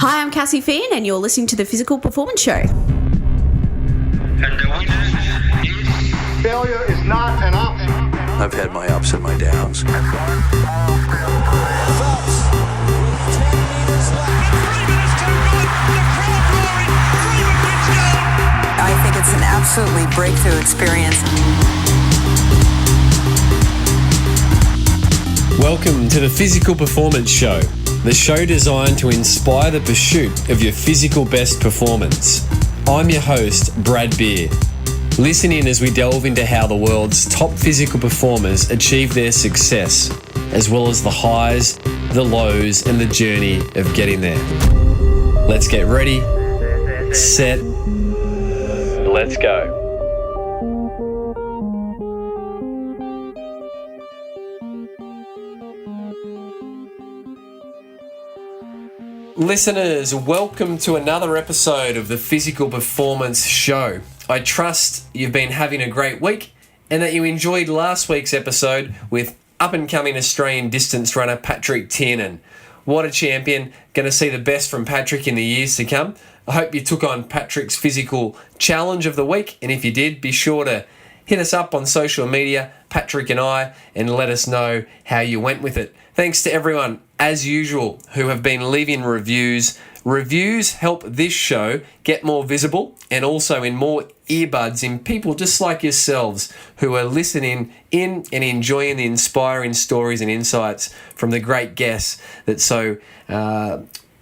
Hi, I'm Cassie Fien, and you're listening to the Physical Performance Show. And the winner is... Failure is not an option. I've had my ups and my downs. Phelps with 10 meters left. 3 minutes too good. The crowd roaring. Freeman wins gold. I think it's an absolutely breakthrough experience. Welcome to the Physical Performance Show, the show designed to inspire the pursuit of your physical best performance. I'm your host, Brad Beer. Listen in as we delve into how the world's top physical performers achieve their success, as well as the highs, the lows, and the journey of getting there. Let's get ready, set, let's go. Listeners, welcome to another episode of the Physical Performance Show. I trust you've been having a great week and that you enjoyed last week's episode with up-and-coming Australian distance runner Patrick Tiernan. What a champion. Going to see the best from Patrick in the years to come. I hope you took on Patrick's physical challenge of the week, and if you did, be sure to hit us up on social media, Patrick and I, and let us know how you went with it. Thanks to everyone, as usual, who have been leaving reviews. Reviews help this show get more visible and also in more earbuds in people just like yourselves who are listening in and enjoying the inspiring stories and insights from the great guests that so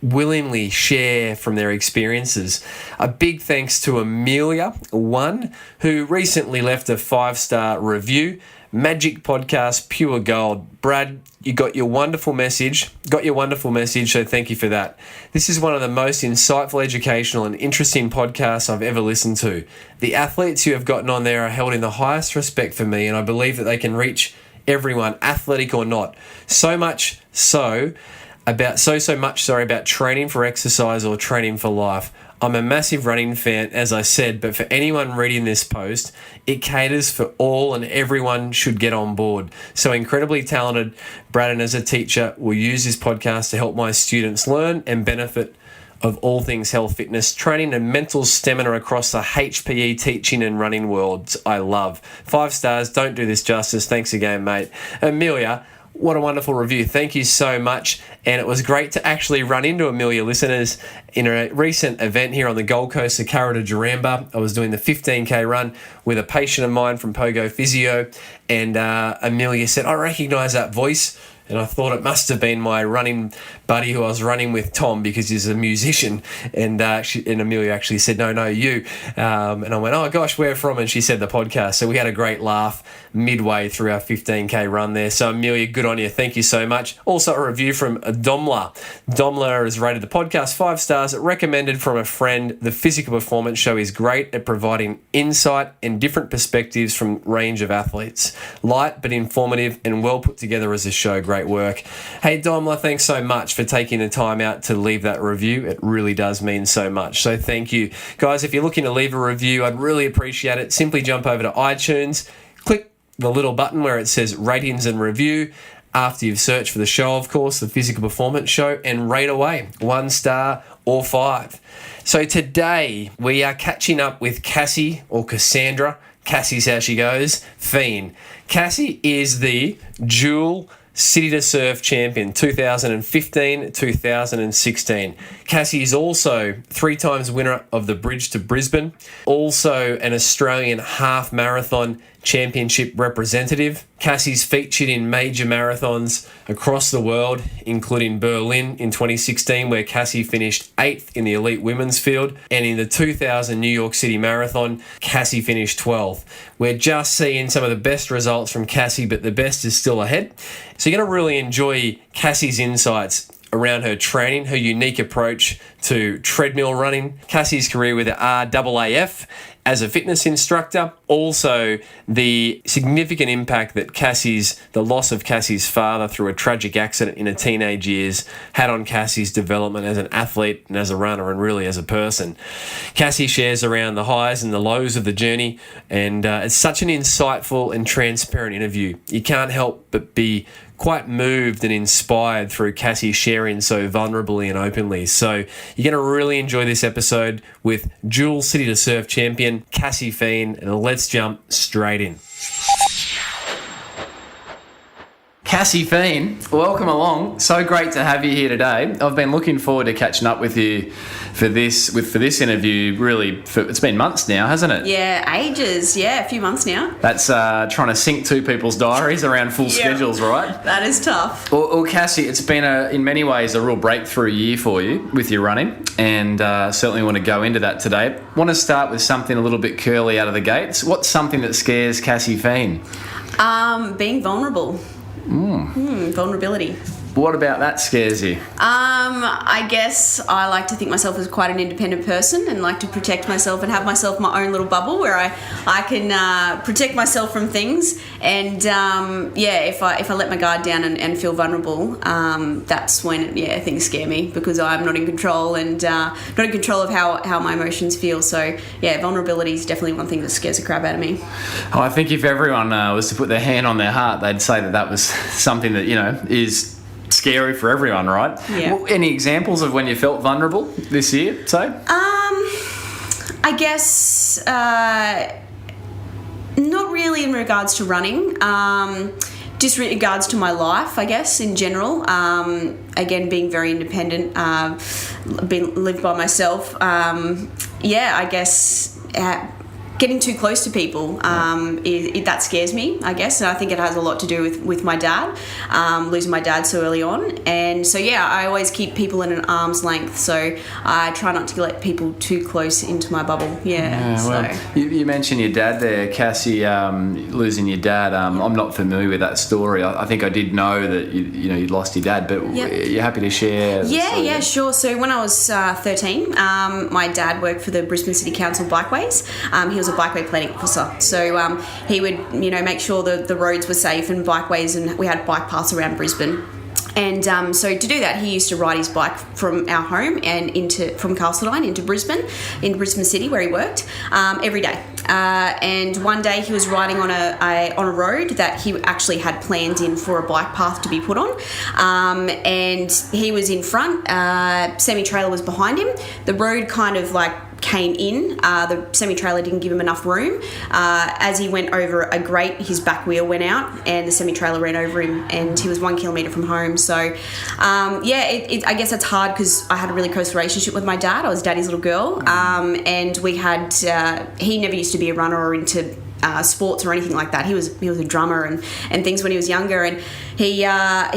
willingly share from their experiences. A big thanks to Amelia, who recently left a 5-star review. Magic podcast, pure gold. Brad, you got your wonderful message, so thank you for that. This is one of the most insightful, educational and interesting podcasts I've ever listened to. The athletes you have gotten on there are held in the highest respect for me, and I believe that they can reach everyone, athletic or not. So much about training for exercise or training for life. I'm a massive running fan, as I said, but for anyone reading this post, it caters for all and everyone should get on board. So incredibly talented, Braden as a teacher will use this podcast to help my students learn and benefit of all things health, fitness, training and mental stamina across the HPE teaching and running worlds I love. 5 stars, don't do this justice. Thanks again, mate. Amelia, what a wonderful review. Thank you so much. And it was great to actually run into Amelia, listeners, in a recent event here on the Gold Coast, the Curra to Jaramba. I was doing the 15K run with a patient of mine from POGO Physio. And Amelia said, I recognise that voice. And I thought it must have been my running buddy who I was running with, Tom, because he's a musician. And Amelia actually said, no, you. And I went, oh, gosh, where from? And she said the podcast. So we had a great laugh midway through our 15K run there. So, Amelia, good on you. Thank you so much. Also, a review from Domla. Domla has rated the podcast 5 stars. Recommended from a friend. The Physical Performance Show is great at providing insight and different perspectives from range of athletes. Light but informative and well put together as a show. Great work. Hey, Domla, thanks so much for taking the time out to leave that review. It really does mean so much. So thank you. Guys, if you're looking to leave a review, I'd really appreciate it. Simply jump over to iTunes, click the little button where it says ratings and review. After you've searched for the show, of course, the Physical Performance Show, and rate away 1 star or 5. So today we are catching up with Cassie, or Cassandra. Cassie's how she goes. Fien. Cassie is the dual City to Surf champion, 2015-2016. Cassie is also 3 times winner of the Bridge to Brisbane, also an Australian Half Marathon Championship representative. Cassie's featured in major marathons across the world, including Berlin in 2016, where Cassie finished 8th in the elite women's field, and in the 2000 New York City Marathon, Cassie finished 12th. We're just seeing some of the best results from Cassie, but the best is still ahead. So you're going to really enjoy Cassie's insights around her training, her unique approach to treadmill running, Cassie's career with the RAAF as a fitness instructor, also the significant impact that the loss of Cassie's father through a tragic accident in her teenage years had on Cassie's development as an athlete and as a runner and really as a person. Cassie shares around the highs and the lows of the journey, and it's such an insightful and transparent interview. You can't help but be quite moved and inspired through Cassie sharing so vulnerably and openly. So you're going to really enjoy this episode with dual City to Surf champion Cassie Fien, and let's jump straight in. Cassie Fien, welcome along. So great to have you here today. I've been looking forward to catching up with you for this interview. Really, it's been months now, hasn't it? Yeah, ages. Yeah, a few months now. That's trying to sync two people's diaries around full schedules, right? That is tough. Well, Cassie, it's been in many ways a real breakthrough year for you with your running, and certainly want to go into that today. Want to start with something a little bit curly out of the gates. What's something that scares Cassie Fien? Being vulnerable. Vulnerability. What about that scares you? I guess I like to think myself as quite an independent person and like to protect myself and have myself my own little bubble where I can protect myself from things. And if I let my guard down and feel vulnerable, that's when things scare me, because I'm not in control and not in control of how my emotions feel. So vulnerability is definitely one thing that scares the crap out of me. Oh, I think if everyone was to put their hand on their heart, they'd say that was something that is scary for everyone, right? Yeah. Well, any examples of when you felt vulnerable this year, say? I guess not really in regards to running. Just in regards to my life, I guess, in general. Again, being very independent, lived by myself. I guess getting too close to people, that scares me, I guess. And I think it has a lot to do with my dad, losing my dad so early on. And so, I always keep people in an arm's length. So I try not to let people too close into my bubble. You mentioned your dad there, Cassie, losing your dad. I'm not familiar with that story. I think I did know that you lost your dad, but you're happy to share? Yeah, sure. So when I was 13, my dad worked for the Brisbane City Council Bikeways. He was a bikeway planning officer, so he would make sure the roads were safe and bikeways, and we had bike paths around Brisbane. And so to do that, he used to ride his bike from our home and from Castledine into Brisbane City, where he worked, every day. And one day he was riding on a road that he actually had planned in for a bike path to be put on. And he was in front, semi-trailer was behind him. The road kind of came in. The semi-trailer didn't give him enough room. As he went over a grate, his back wheel went out and the semi-trailer ran over him, and he was 1 kilometre from home. So, I guess that's hard because I had a really close relationship with my dad. I was daddy's little girl. And we had, he never used to be a runner or into sports or anything like that. He was a drummer and things when he was younger, and he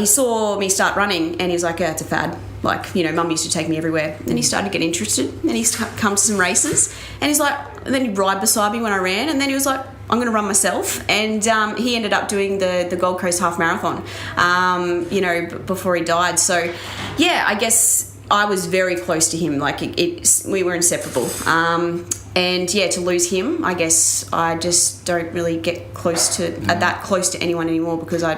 saw me start running and he was like, it's a fad. Mum used to take me everywhere. And he started to get interested, and he's come to some races, and he's like, and then he'd ride beside me when I ran, and then he was like, I'm going to run myself. And he ended up doing the Gold Coast Half Marathon, before he died. So, I guess I was very close to him. We were inseparable. And to lose him, I guess I just don't really get that close to anyone anymore, because I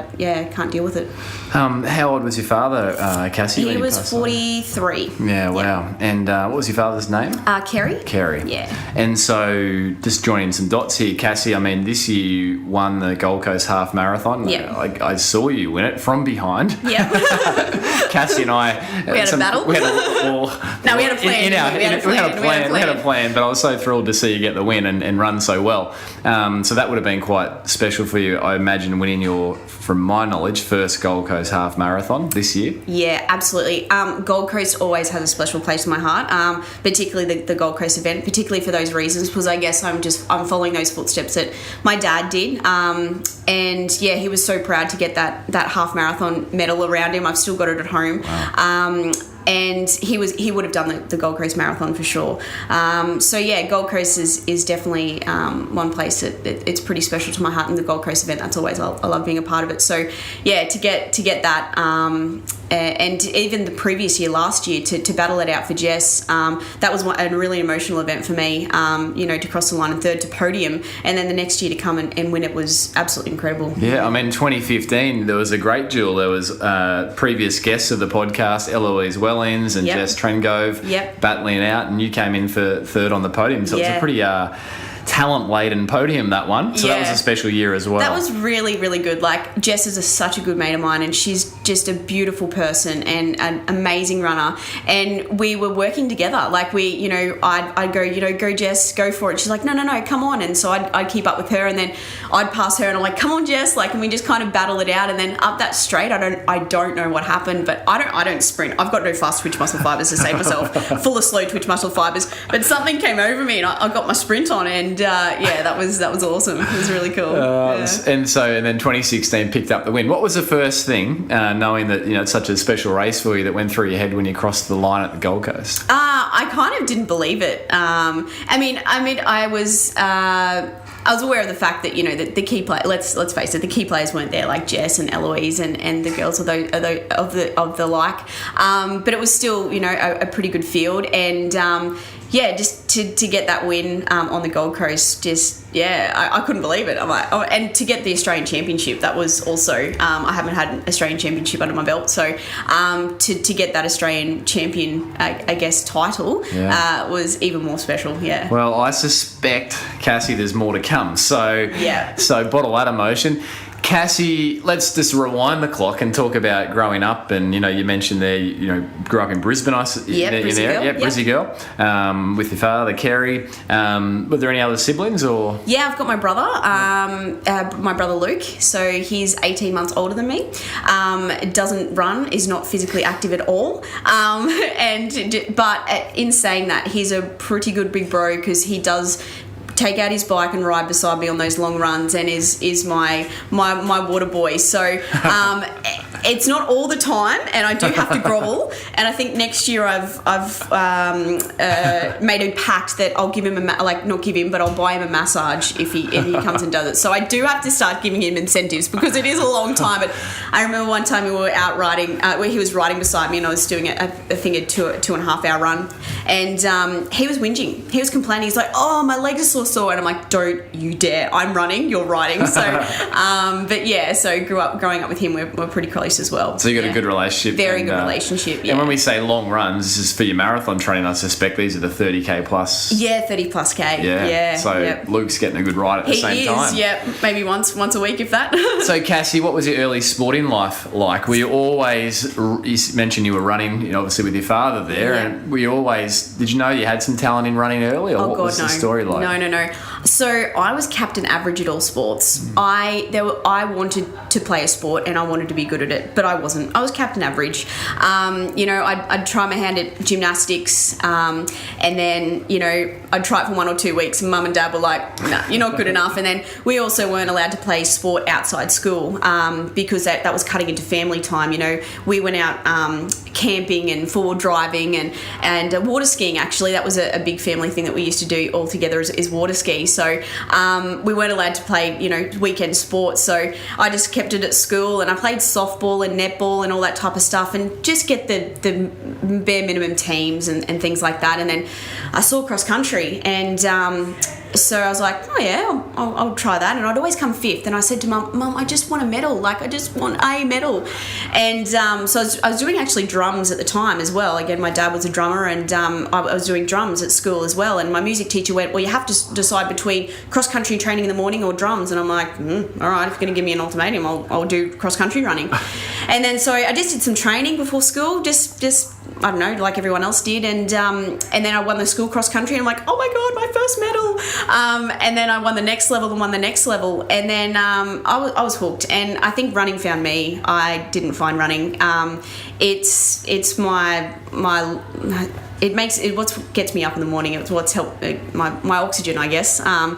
can't deal with it. How old was your father, Cassie? He was 43. Yeah, wow. Yeah. And what was your father's name? Kerry. Kerry. Yeah. And so, just joining some dots here, Cassie, I mean, this year you won the Gold Coast Half Marathon. Yeah. I saw you win it from behind. Yeah. Cassie and I... We had a battle? We had a plan. We had a plan, but I was so thrilled to see you get the win and run so well. So that would have been quite special for you, I imagine, winning your, from my knowledge, first Gold Coast Half Marathon this year. Yeah, absolutely. Gold Coast always has a special place in my heart, particularly the Gold Coast event, particularly for those reasons, because I guess I'm following those footsteps that my dad did. And he was so proud to get that half marathon medal around him. I've still got it at home. Wow. And he would have done the Gold Coast Marathon for sure. Gold Coast is definitely one place that it's pretty special to my heart. And the Gold Coast event, that's always, I love being a part of it. So to get that, and even the previous year, last year, to battle it out for Jess, that was a really emotional event for me. To cross the line and third to podium, and then the next year to come and win it was absolutely incredible. Yeah, I mean, 2015 there was a great duel. There was previous guests of the podcast, Eloise Wellens and Jess Trengove, battling out, and you came in for third on the podium. So it's a pretty talent-laden podium, that one. So that was Yeah. a special year as well. That was really, really good. Like, Jess is such a good mate of mine, and she's just a beautiful person and an amazing runner. And we were working together. Like, I'd go, go Jess, go for it. She's like, no, come on. And so I'd keep up with her, and then I'd pass her, and I'm like, come on, Jess. Like, and we just kind of battle it out. And then up that straight, I don't know what happened, but I don't sprint. I've got no fast twitch muscle fibers to save myself. Full of slow twitch muscle fibers. But something came over me, and I got my sprint on, and that was awesome. It was really cool. And then 2016 picked up the win. What was the first thing, knowing that it's such a special race for you, that went through your head when you crossed the line at the Gold Coast? I kind of didn't believe it. I was aware of the fact that that the key players. Let's face it, the key players weren't there, like Jess and Eloise and the girls of the like. But it was still a pretty good field, and just to get that win on the Gold Coast, I couldn't believe it. I'm like, and to get the Australian Championship, that was also I haven't had an Australian Championship under my belt, so to get that Australian Champion, I guess, title was even more special. Yeah. Well, I suspect, Cassie, there's more to come. So bottle that emotion. Cassie, let's just rewind the clock and talk about growing up. And you mentioned there, grew up in Brisbane. Brizzy girl. With your father, Kerry. Were there any other siblings or? Yeah, I've got my brother. My brother Luke. So he's 18 months older than me. Doesn't run. Is not physically active at all. But in saying that, he's a pretty good big bro, because he does take out his bike and ride beside me on those long runs, and is my water boy. So it's not all the time, and I do have to grovel. And I think next year I've made a pact that I'll give him but I'll buy him a massage if he comes and does it. So I do have to start giving him incentives, because it is a long time. But I remember one time we were out riding, where he was riding beside me, and I was doing a 2.5 hour run, and he was whinging. He was complaining. He's like, "Oh, my legs are sore," and I'm like, "Don't you dare! I'm running, you're riding." So, so growing up with him, we're pretty close as well. So you got a good relationship. Very good relationship. Yeah. And when we say long runs, this is for your marathon training. I suspect these are the 30k plus. Yeah, 30 plus k. Yeah. So Luke's getting a good ride at the same time. Yeah, maybe once a week, if that. So Cassie, what was your early sporting life like? Were you always? You mentioned you were running, obviously with your father there, and were you always? Did you know you had some talent in running early, or what was the story like? No. So I was captain average at all sports. I wanted to play a sport, and I wanted to be good at it, but I wasn't. I was captain average. I'd try my hand at gymnastics, and then I'd try it for 1 or 2 weeks, and mum and dad were like, "No, you're not good enough." And then we also weren't allowed to play sport outside school, because that was cutting into family time. We went out camping and forward driving and water skiing. Actually, that was a big family thing that we used to do all together, is water ski. So we weren't allowed to play weekend sports, so I just kept it at school, and I played softball and netball and all that type of stuff, and just get the bare minimum teams and things like that. And then I saw cross country, and so I was like, oh yeah, I'll try that. And I'd always come fifth, and I said to Mum, I just want a medal, I just want a medal. And so I was doing actually drums at the time as well. Again, my dad was a drummer, and I was doing drums at school as well. And my music teacher went, well, you have to decide between cross country training in the morning or drums. And I'm like, all right, if you're going to give me an ultimatum, I'll do cross country running. And then so I just did some training before school, just I don't know, like everyone else did, and then I won the school cross country, and I'm like, oh my god, my first medal. And then I won the next level, and then I was hooked. And I think running found me. I didn't find running. It's my what gets me up in the morning. It's what's helped my oxygen, I guess. I'm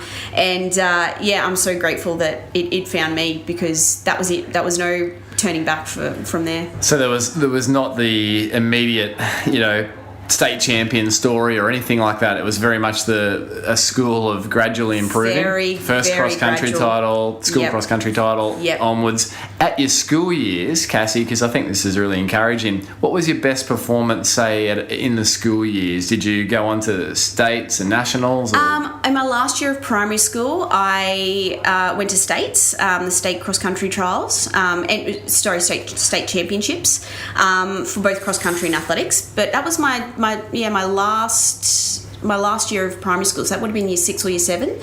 so grateful that it found me, because that was it. That was no turning back from there. So there was not the immediate, state champion story or anything like that. It was very much a school of gradually improving. First cross country title, school cross country title, onwards. At your school years, Cassie, because I think this is really encouraging, what was your best performance, say, in the school years? Did you go on to states and nationals? Or? In my last year of primary school, I went to states, the state cross country trials, state championships for both cross country and athletics. But that was my last my last year of primary school, so that would have been year 6 or year 7.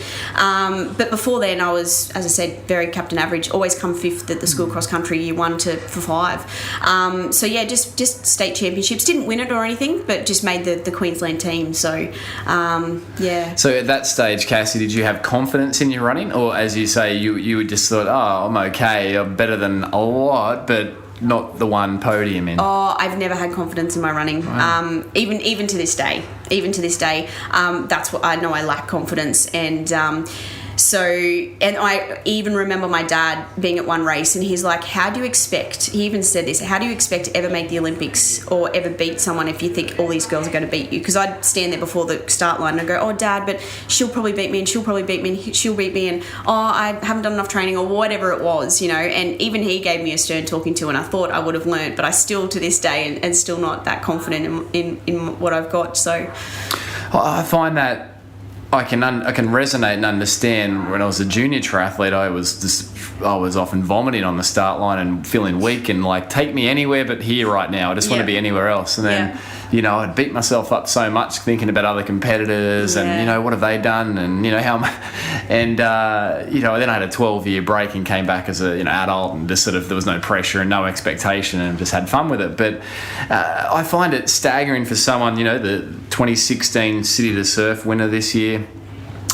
But before then, I was, as I said, very captain average. Always come 5th at the school cross country, year 1 to 5. So yeah, just state championships. Didn't win it or anything, but just made the Queensland team. So yeah. So at that stage, Cassie, did you have confidence in your running, or as you say, you just thought, oh, I'm okay, I'm better than a lot, but not the one podium in? Oh, I've never had confidence in my running. Wow. Even to this day. That's what I know. I lack confidence, and I even remember my dad being at one race, and he's like, how do you expect, he even said this, how do you expect to ever make the Olympics or ever beat someone if you think all these girls are going to beat you? Because I'd stand there before the start line and I'd go, oh, Dad, but she'll probably beat me, and she'll probably beat me, and she'll beat me, and oh, I haven't done enough training, or whatever it was, and even he gave me a stern talking to, and I thought I would have learned, but I still to this day and still not that confident in what I've got. So I find that I can resonate and understand. When I was a junior triathlete, I was often vomiting on the start line and feeling weak, and like, take me anywhere but here right now. I just want to be anywhere else. And then I'd beat myself up so much thinking about other competitors and what have they done, and how and then I had a 12-year break and came back as a adult, and just sort of, there was no pressure and no expectation, and just had fun with it. But I find it staggering for someone, the 2016 City to Surf winner this year,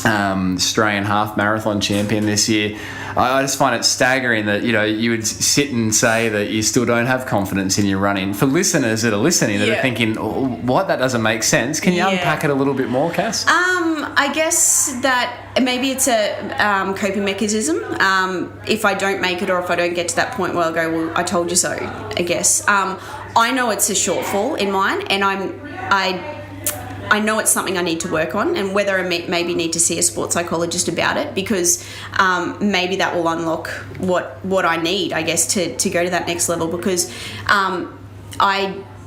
Australian Half Marathon Champion this year. I just find it staggering that you would sit and say that you still don't have confidence in your running. For listeners that are listening that are thinking, oh, what, that doesn't make sense. Can you unpack it a little bit more, Cass? I guess that maybe it's a coping mechanism. If I don't make it, or if I don't get to that point where I'll go, well, I told you so, I guess. I know it's a shortfall in mine, and I know it's something I need to work on, and whether I maybe need to see a sports psychologist about it, because maybe that will unlock what I need, I guess, to go to that next level, because I'm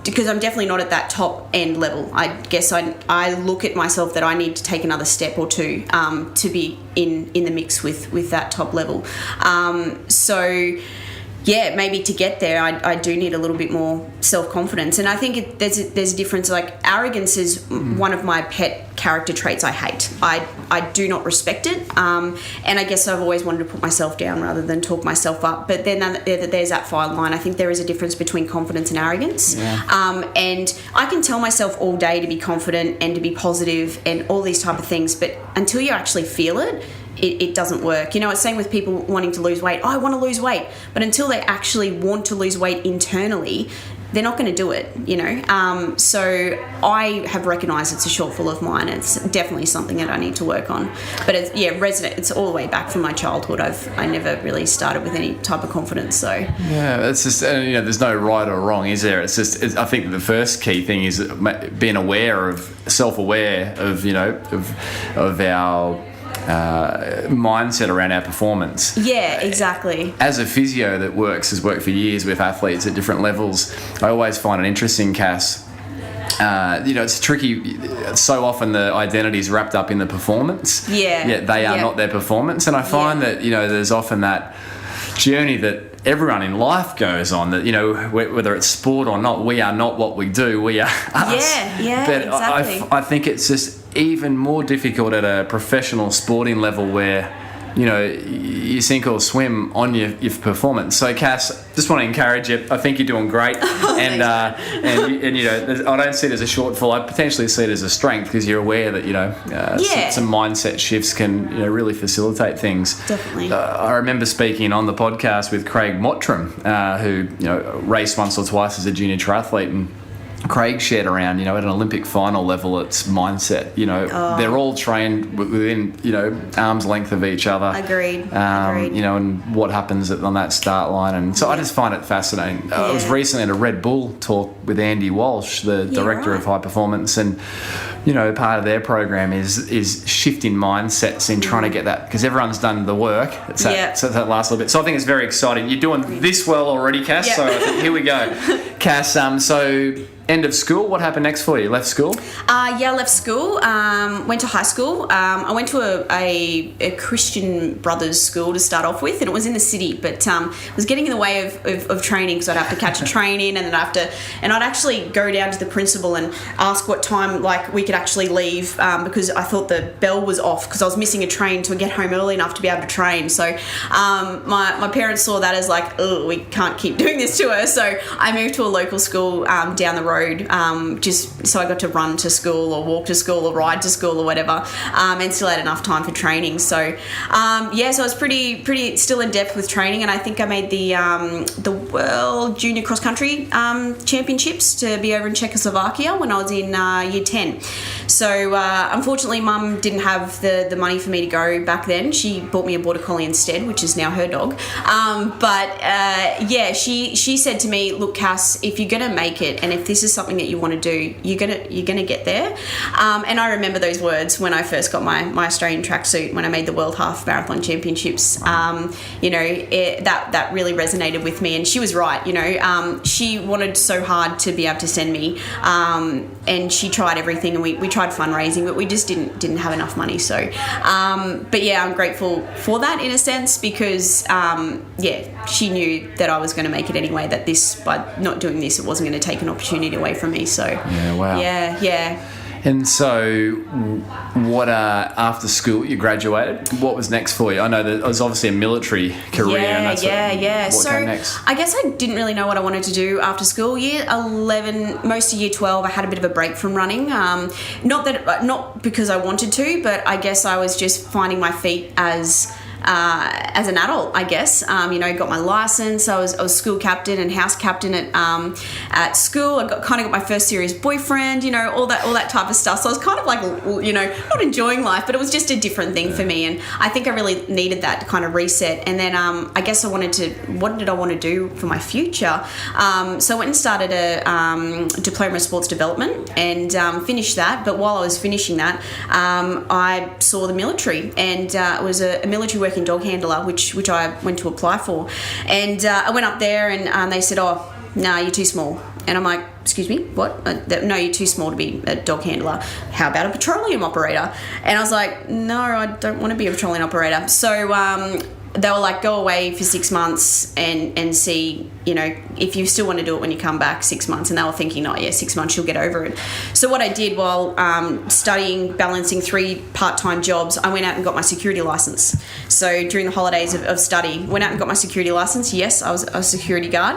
definitely not at that top end level. I guess I look at myself that I need to take another step or two to be in the mix with that top level. Yeah, maybe to get there, I do need a little bit more self-confidence. And I think there's a difference. Like, arrogance is one of my pet character traits I hate. I do not respect it. And I guess I've always wanted to put myself down rather than talk myself up. But then there's that fine line. I think there is a difference between confidence and arrogance. Yeah. And I can tell myself all day to be confident and to be positive and all these type of things. But until you actually feel it, it doesn't work. It's same with people wanting to lose weight. Oh, I want to lose weight. But until they actually want to lose weight internally, they're not going to do it, So I have recognised it's a shortfall of mine. It's definitely something that I need to work on. But it's all the way back from my childhood. I never really started with any type of confidence. So yeah, it's just there's no right or wrong, is there? It's just I think the first key thing is being self-aware of our mindset around our performance. Yeah, exactly. As a physio that has worked for years with athletes at different levels, I always find it interesting, Cass. It's tricky. So often the identity is wrapped up in the performance. Yeah. Yet they are not their performance. And I find that, there's often that journey that everyone in life goes on, that, whether it's sport or not, we are not what we do, we are us. Yeah, but exactly. I think it's just even more difficult at a professional sporting level where you sink or swim on your performance. So Cass, just want to encourage you. I think you're doing great, and I don't see it as a shortfall. I potentially see it as a strength, because you're aware that some mindset shifts can really facilitate things. Definitely. I remember speaking on the podcast with Craig Mottram, who raced once or twice as a junior triathlete, and Craig shared around, at an Olympic final level, it's mindset. They're all trained within, arm's length of each other. Agreed. And what happens on that start line. And so I just find it fascinating. Yeah. I was recently at a Red Bull talk with Andy Walsh, the director of high performance, and part of their program is shifting mindsets in trying to get that, because everyone's done the work. So that last little bit. So I think it's very exciting. You're doing this well already, Cass. So I think, here we go. Cass, so end of school, what happened next for you? Left school? I left school, went to high school. I went to a Christian Brothers school to start off with, and it was in the city, but it was getting in the way of training, because I'd have to catch a train in, and then I'd actually go down to the principal and ask what time we could actually leave, because I thought the bell was off, because I was missing a train to get home early enough to be able to train. So my parents saw that as oh, we can't keep doing this to her. So I moved to a local school down the road, just so I got to run to school or walk to school or ride to school or whatever, and still had enough time for training. So so I was pretty still in depth with training, and I think I made the World Junior Cross Country Championships to be over in Czechoslovakia when I was in year 10. So unfortunately, Mum didn't have the money for me to go back then. She bought me a Border Collie instead, which is now her dog. She said to me, "Look, Cass, if you're gonna make it, and if this is something that you want to do, you're gonna get there." And I remember those words when I first got my Australian tracksuit when I made the World Half Marathon Championships. That really resonated with me, and she was right. She wanted so hard to be able to send me, and she tried everything, and we tried fundraising, but we just didn't have enough money. So, I'm grateful for that in a sense, because she knew that I was going to make it anyway. That by not doing this, it wasn't going to take an opportunity away from me. So yeah, wow. Yeah. And so, what after school you graduated? What was next for you? I know that it was obviously a military career. Yeah. What came next? I guess I didn't really know what I wanted to do after school. Year 11, most of year 12, I had a bit of a break from running. Not because I wanted to, but I guess I was just finding my feet as an adult, I guess. Got my license. I was school captain and house captain at school. I got my first serious boyfriend, all that type of stuff. So I was kind of not enjoying life, but it was just a different thing for me. And I think I really needed that to kind of reset. And then I guess what did I want to do for my future? So I went and started a diploma of sports development and finished that. But while I was finishing that, I saw the military, and it was a military working dog handler, which I went to apply for. And I went up there, and they said, "Oh, no, you're too small." And I'm like, "Excuse me, what? No, you're too small to be a dog handler. How about a petroleum operator?" And I was like, "No, I don't want to be a petroleum operator." So they were like, "Go away for 6 months and see, if you still want to do it when you come back, 6 months." And they were thinking, "Oh yeah, 6 months, you'll get over it." So what I did while studying, balancing 3 part-time jobs, I went out and got my security license. So during the holidays of study, went out and got my security license. Yes, I was a security guard.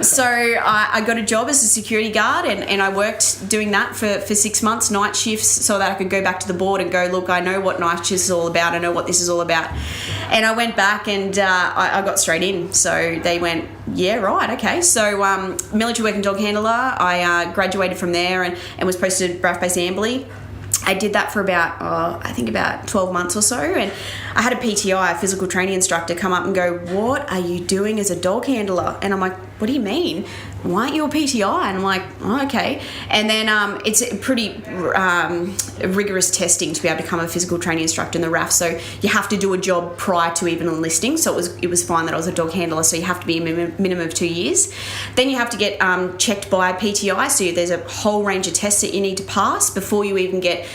So I got a job as a security guard, and I worked doing that for 6 months, night shifts, so that I could go back to the board and go, "Look, I know what night shifts is all about. I know what this is all about." And I went back and I got straight in. So they went, "Yeah, right, okay." So military working dog handler, I graduated from there and was posted at RAAF Base Amberley. I did that for about 12 months or so, and I had a PTI, a physical training instructor, come up and go, "What are you doing as a dog handler?" And I'm like, "What do you mean? Why aren't you a PTI?" And I'm like, "Oh, okay." And then it's a pretty rigorous testing to be able to become a physical training instructor in the RAAF. So you have to do a job prior to even enlisting. So it was fine that I was a dog handler. So you have to be a minimum of 2 years. Then you have to get checked by a PTI. So there's a whole range of tests that you need to pass before you even get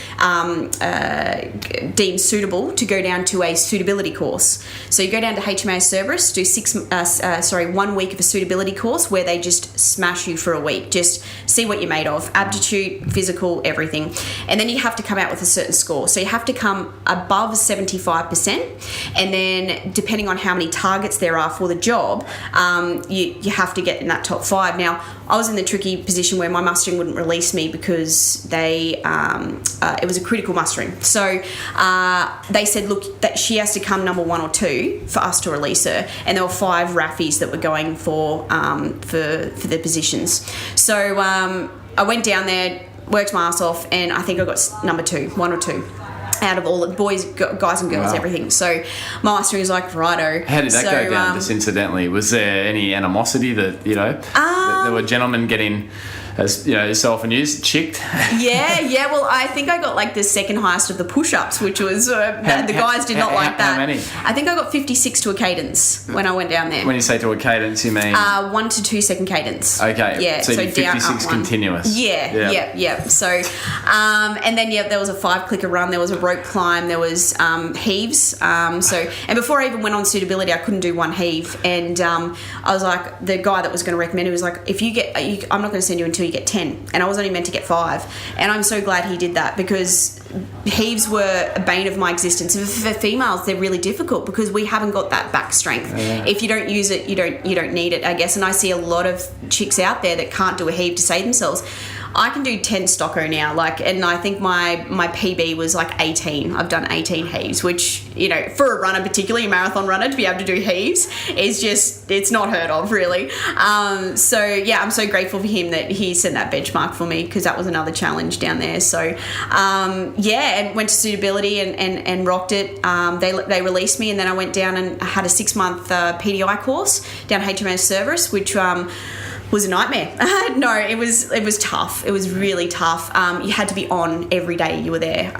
deemed suitable to go down to a suitability course. So you go down to HMAS Cerberus, do 1 week of a suitability course where they just smash you for a week, just see what you're made of, aptitude, physical, everything. And then you have to come out with a certain score. So you have to come above 75%, and then depending on how many targets there are for the job, you have to get in that top 5. Now, I was in the tricky position where my mustering wouldn't release me because it was a critical mustering. So they said, "Look, that she has to come number 1 or 2 for us to release her." And there were 5 RAAFies that were going for the positions. So I went down there, worked my ass off, and I think I got number 2, 1 or 2. Out of all the boys, guys and girls, wow. Everything. So my mastering was like, righto. How did that go down, just incidentally? Was there any animosity that, that there were gentlemen getting as yourself and you chicked. Yeah. Well, I think I got like the second highest of the push-ups, which was the guys did not like that. How many? I think I got 56 to a cadence when I went down there. When you say to a cadence, you mean 1 to 2 second cadence. Okay. Yeah. So, you did 56 continuous. Yeah. So, and then there was a 5-clicker run. There was a rope climb. There was heaves. And before I even went on suitability, I couldn't do one heave. And I was like, the guy that was going to recommend it was like, if you get, I'm not going to send you until you get 10. And I was only meant to get 5. And I'm so glad he did that, because heaves were a bane of my existence. For females, they're really difficult because we haven't got that back strength. If you don't use it, you don't need it, I guess. And I see a lot of chicks out there that can't do a heave to save themselves. I can do 10 stocko now, and I think my PB was like 18. I've done 18 heaves, which, for a runner, particularly a marathon runner, to be able to do heaves is just, it's not heard of, really. I'm so grateful for him that he set that benchmark for me, because that was another challenge down there. So, and went to suitability and rocked it. They released me, and then I went down and had a 6-month PDI course down HMS Service, which was a nightmare. No, it was tough. It was really tough. You had to be on every day you were there.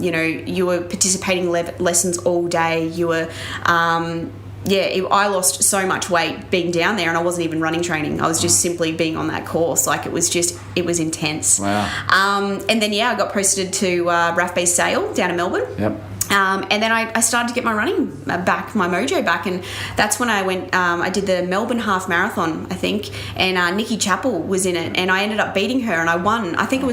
You were participating lessons all day. You were, I lost so much weight being down there, and I wasn't even running training. I was just simply being on that course. Like, it was intense. Wow. And then, I got posted to RAAF-based Sale down in Melbourne. Yep. And then I started to get my running back, my mojo back, and that's when I went, I did the Melbourne Half Marathon, I think, and Nikki Chappell was in it, and I ended up beating her, and I won. I think it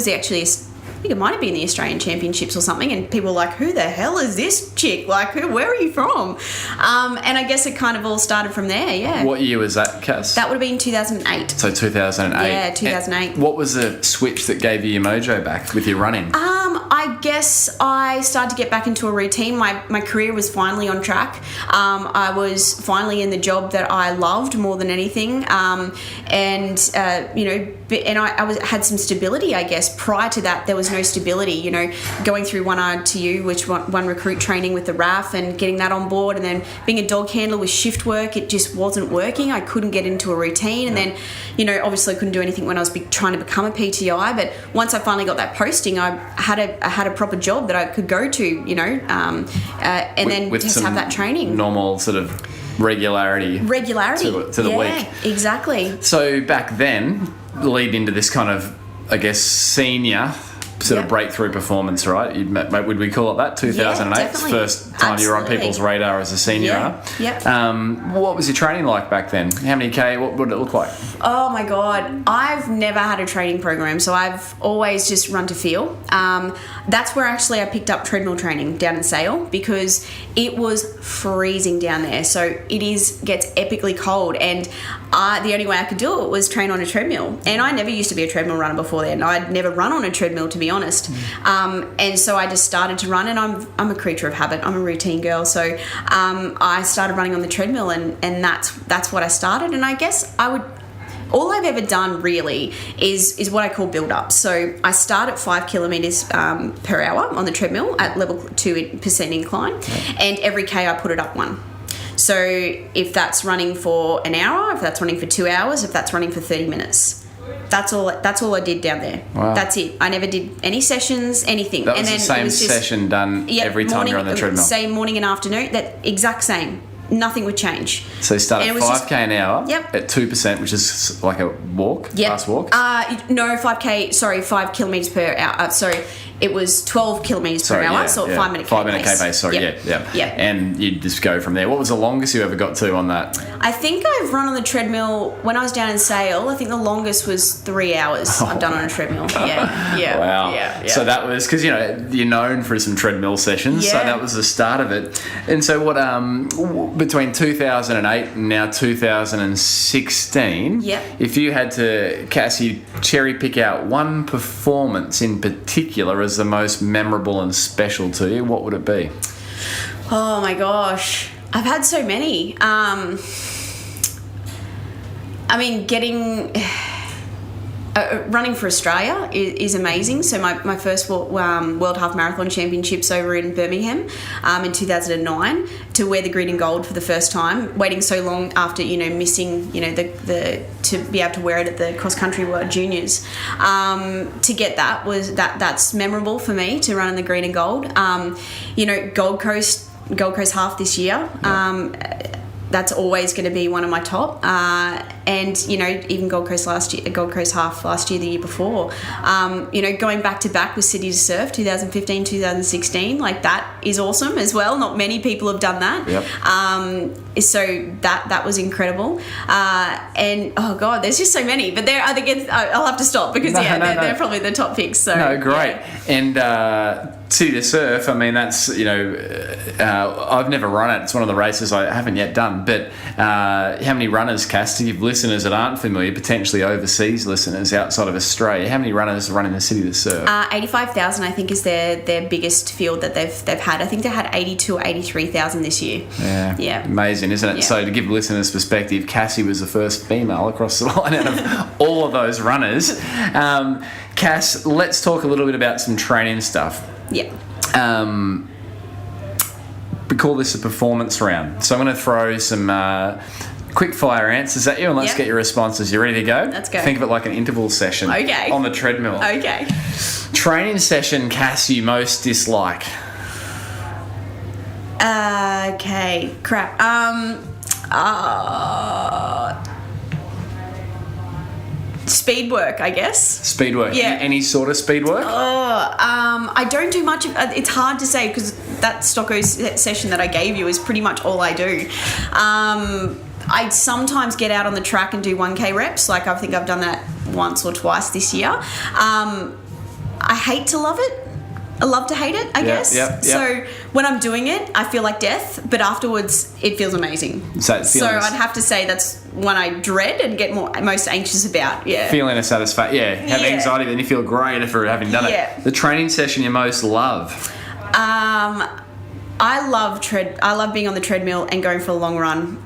might have been the Australian Championships or something, and people were like, who the hell is this chick? Like, where are you from? And I guess it kind of all started from there, yeah. What year was that, Cass? That would have been 2008. So 2008. Yeah, 2008. And what was the switch that gave you your mojo back with your running? I guess I started to get back into a routine. My career was finally on track. I was finally in the job that I loved more than anything. And I had some stability, I guess. Prior to that, there was no stability. Going through one RTU, which one recruit training with the RAAF, and getting that on board, and then being a dog handler with shift work, it just wasn't working. I couldn't get into a routine, and then, obviously I couldn't do anything when I was trying to become a PTI. But once I finally got that posting, I had a proper job that I could go to, and then just have that training. Normal sort of regularity to the week. Exactly. So back then, lead into this kind of, I guess, senior sort of breakthrough performance, right? Would we call it that? 2008, definitely. First time you were on people's radar as a senior runner. Yeah. What was your training like back then? How many K? What did it look like? Oh my God, I've never had a training program, so I've always just run to feel. That's where actually I picked up treadmill training down in Sale, because it was freezing down there. So it gets epically cold, and the only way I could do it was train on a treadmill. And I never used to be a treadmill runner before then. I'd never run on a treadmill, to be honest. And so I just started to run, and I'm a creature of habit. I'm a routine girl, so I started running on the treadmill, and that's what I started. And I guess all I've ever done really is what I call build up. So I start at 5 kilometers per hour on the treadmill at level 2% incline, and every K I put it up 1. So if that's running for an hour, if that's running for 2 hours, if that's running for 30 minutes. That's all I did down there. Wow. That's it. I never did any sessions, anything. That was the same session done every time you're on the treadmill? Same morning and afternoon, that exact same. Nothing would change. So you start at 5K an hour at 2%, which is like a walk, fast walk? No, 5 kilometres per hour. It was 12 kilometres per hour, so 5 minute K 5 minute K pace, yeah. And you'd just go from there. What was the longest you ever got to on that? I think I've run on the treadmill when I was down in Sale. I think the longest was 3 hours I've done on a treadmill. Yeah. Wow. Yeah. So that was, because, you're known for some treadmill sessions, so that was the start of it. And so what, between 2008 and now 2016, if you had to, Cassie, cherry pick out one performance in particular as the most memorable and special to you, what would it be? Oh my gosh, I've had so many. running for Australia is amazing. So my first World Half Marathon Championships over in Birmingham in 2009, to wear the green and gold for the first time, waiting so long after missing the to be able to wear it at the cross country World Juniors. To get that's memorable for me, to run in the green and gold. Gold Coast Half this year. That's always going to be one of my top, and even Gold Coast Half last year, the year before, going back to back with City to Surf 2015, 2016, like that is awesome as well. Not many people have done that. So that was incredible, and oh god, there's just so many. But I think I'll have to stop because they're probably the top picks. So no, great. And City to Surf, I mean, that's I've never run it. It's one of the races I haven't yet done. But how many runners, Cass, to give listeners that aren't familiar, potentially overseas listeners outside of Australia, how many runners run in the City to Surf? 85,000, I think, is their biggest field that they've had. I think they had 82 or 83,000 this year. Yeah, amazing, isn't it? Yeah. So to give listeners perspective, Cassie was the first female across the line out of all of those runners. Cass, let's talk a little bit about some training stuff. Yeah. We call this a performance round. So I'm going to throw some quick fire answers at you, and let's get your responses. You ready to go? Let's go. Think of it like an interval session. Okay. On the treadmill. Okay. Training session, Cass, you most dislike? Okay. Crap. Speed work, I guess. Speed work. Yeah. Any sort of speed work? I don't do much of it's hard to say because that Stocko session that I gave you is pretty much all I do. I sometimes get out on the track and do 1K reps. Like I think I've done that once or twice this year. I hate to love it. I love to hate it, I guess. Yep. So when I'm doing it, I feel like death, but afterwards it feels amazing. So I'd have to say that's one I dread and get most anxious about. Yeah. Feeling a satisfaction. Yeah. Have anxiety, then you feel great for having done it. The training session you most love? I love being on the treadmill and going for a long run,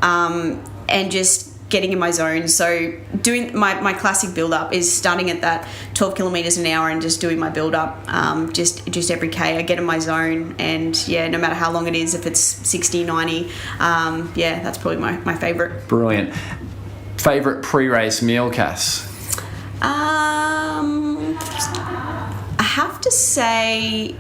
and just getting in my zone. So doing my classic build up is starting at that 12 kilometers an hour and just doing my build up, just every K. I get in my zone, and no matter how long it is, if it's 60, 90, that's probably my favorite. Brilliant. Favorite pre-race meal, Cass? I have to say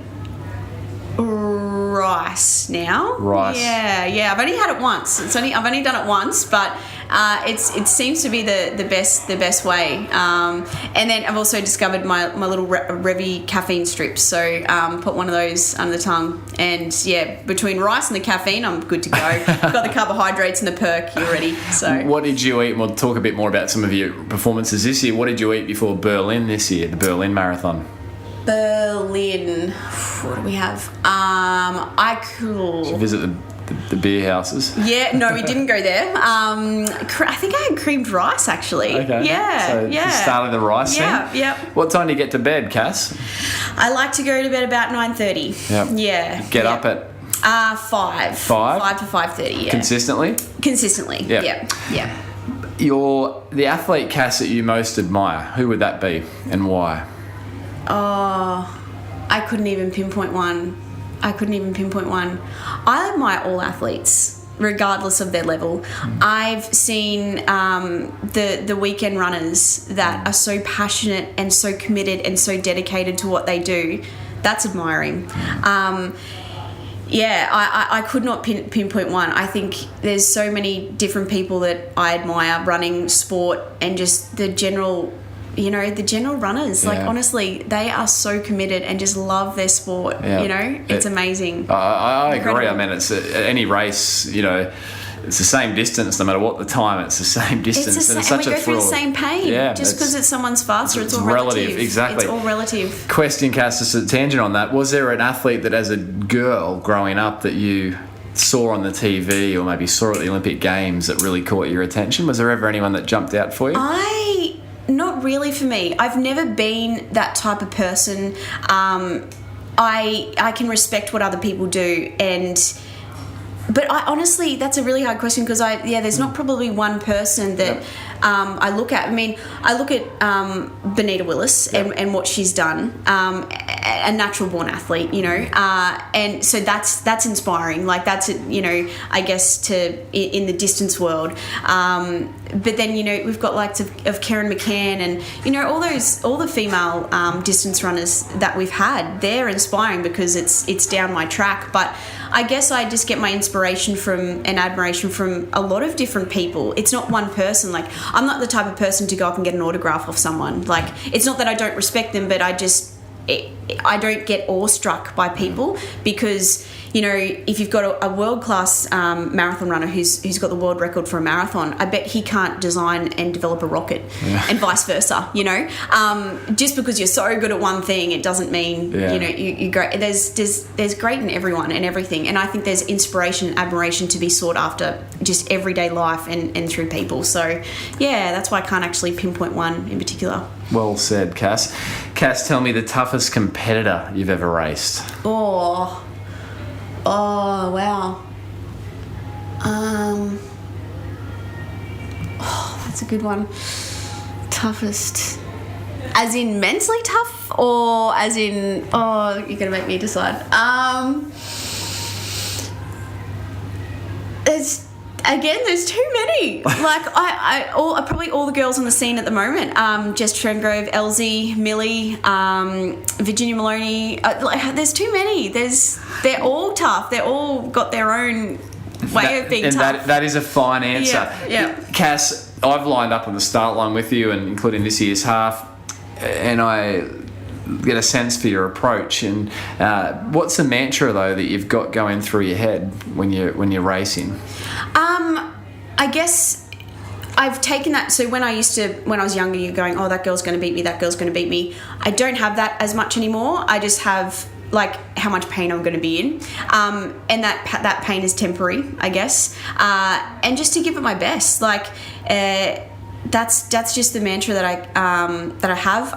rice now. Rice. Yeah. I've only had it once. I've only done it once, but it seems to be the best way. And then I've also discovered my little Revy caffeine strips. So put one of those under the tongue, and between rice and the caffeine, I'm good to go. Got the carbohydrates and the perk. You're ready. So what did you eat? We'll talk a bit more about some of your performances this year. What did you eat before Berlin this year? The Berlin Marathon. Berlin. What do we have? Did you visit the beer houses? Yeah, no, we didn't go there. I think I had creamed rice, actually. Okay. Yeah, so yeah. Starting the rice thing? Yeah. What time do you get to bed, Cass? I like to go to bed about 9:30. Yep. Yeah. Get up at? 5. 5 to 5:30, yeah. Consistently? Consistently, yeah. The athlete, Cass, that you most admire, who would that be and why? Oh, I couldn't even pinpoint one. I admire all athletes, regardless of their level. I've seen the weekend runners that are so passionate and so committed and so dedicated to what they do. That's admiring. I could not pinpoint one. I think there's so many different people that I admire running, sport, and just the general runners. Like, honestly, they are so committed and just love their sport. It's amazing. I agree. I mean, it's any race, it's the same distance no matter what the time. It's the same distance, and it's such a thrill. We go through the same pain. Just because it's someone's faster, it's all relative. Exactly. It's all relative. Question, Cass, just a tangent on that. Was there an athlete that, as a girl growing up, that you saw on the TV or maybe saw at the Olympic Games that really caught your attention? Was there ever anyone that jumped out for you? Not really for me. I've never been that type of person. I can respect what other people do, But honestly, that's a really hard question because there's not probably one person that I look at. I mean, I look at Benita Willis and what she's done, a natural born athlete, you know, and so that's inspiring. Like that's, you know, I guess in the distance world. But then, you know, we've got likes of Karen McCann and, you know, all the female distance runners that we've had. They're inspiring because it's down my track. But I guess I just get my inspiration from and admiration from a lot of different people. It's not one person. Like, I'm not the type of person to go up and get an autograph off someone. Like, it's not that I don't respect them, but I don't get awestruck by people because, you know, if you've got a world-class marathon runner who's got the world record for a marathon, I bet he can't design and develop a rocket and vice versa, you know. Just because you're so good at one thing, it doesn't mean, you know, you're great. There's great in everyone and everything. And I think there's inspiration and admiration to be sought after just everyday life and through people. So, yeah, that's why I can't actually pinpoint one in particular. Well said, Cass. Cass, tell me the toughest competitor you've ever raced. Oh, wow. That's a good one. Toughest. As in mentally tough or as in, you're going to make me decide. There's too many. Like, probably all the girls on the scene at the moment. Jess Trengrove, Elsie, Millie, Virginia Maloney. There's too many. They're all tough. They're all got their own way of being tough. That is a fine answer. Yeah. Cass, I've lined up on the start line with you, and including this year's half, and I get a sense for your approach. And what's the mantra though that you've got going through your head when you're racing? I guess I've taken that. So when I was younger, you're going, oh, that girl's going to beat me, that girl's going to beat me. I don't have that as much anymore. I just have like how much pain I'm going to be in, and that pain is temporary, I guess, and just to give it my best. Like that's just the mantra that I have.